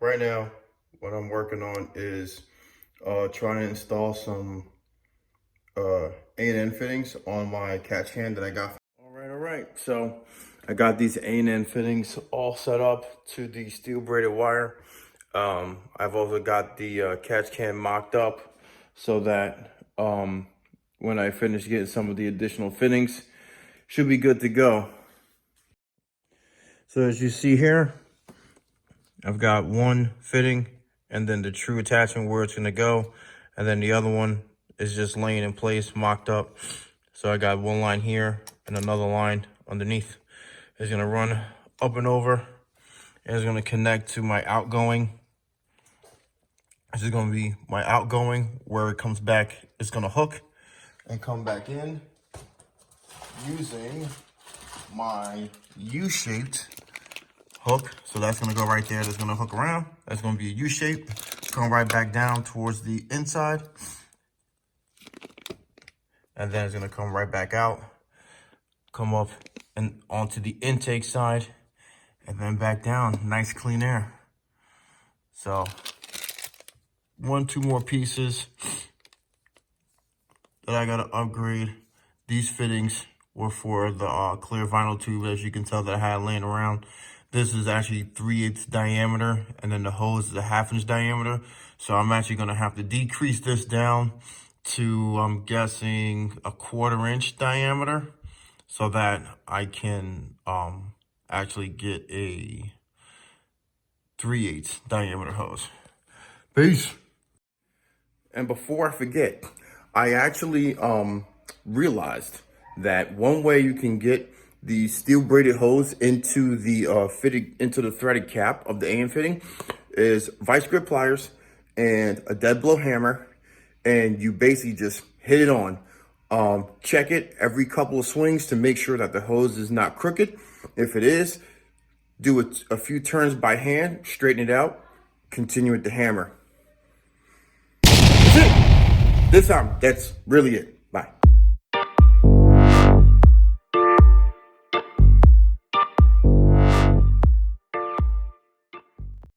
right now, what I'm working on is trying to install some A&N fittings on my catch can that I got. All right. So I got these A&N fittings all set up to the steel braided wire. I've also got the catch can mocked up so that when I finish getting some of the additional fittings, should be good to go. So as you see here, I've got one fitting and then the true attachment where it's gonna go. And then the other one is just laying in place, mocked up. So I got one line here and another line underneath. It's gonna run up and over and it's gonna connect to my outgoing. This is gonna be my outgoing where it comes back. It's gonna hook and come back in using my U-shaped hook. So that's gonna go right there. That's gonna hook around. That's gonna be a U-shape. Going right back down towards the inside. And then it's gonna come right back out. Come up and onto the intake side. And then back down. Nice clean air. So 2 more pieces that I gotta upgrade. These fittings were for the clear vinyl tube, as you can tell, that I had laying around. This is actually 3/8 diameter, and then the hose is a 1/2 inch diameter. So I'm actually gonna have to decrease this down to, I'm guessing, a 1/4 inch diameter, so that I can actually get a 3/8 diameter hose. Peace. And before I forget, I actually realized that one way you can get the steel braided hose into the threaded cap of the A&N fitting is vice grip pliers and a dead blow hammer, and you basically just hit it on. Check it every couple of swings to make sure that the hose is not crooked. If it is, do a few turns by hand, straighten it out, continue with the hammer. That's it. This time, that's really it.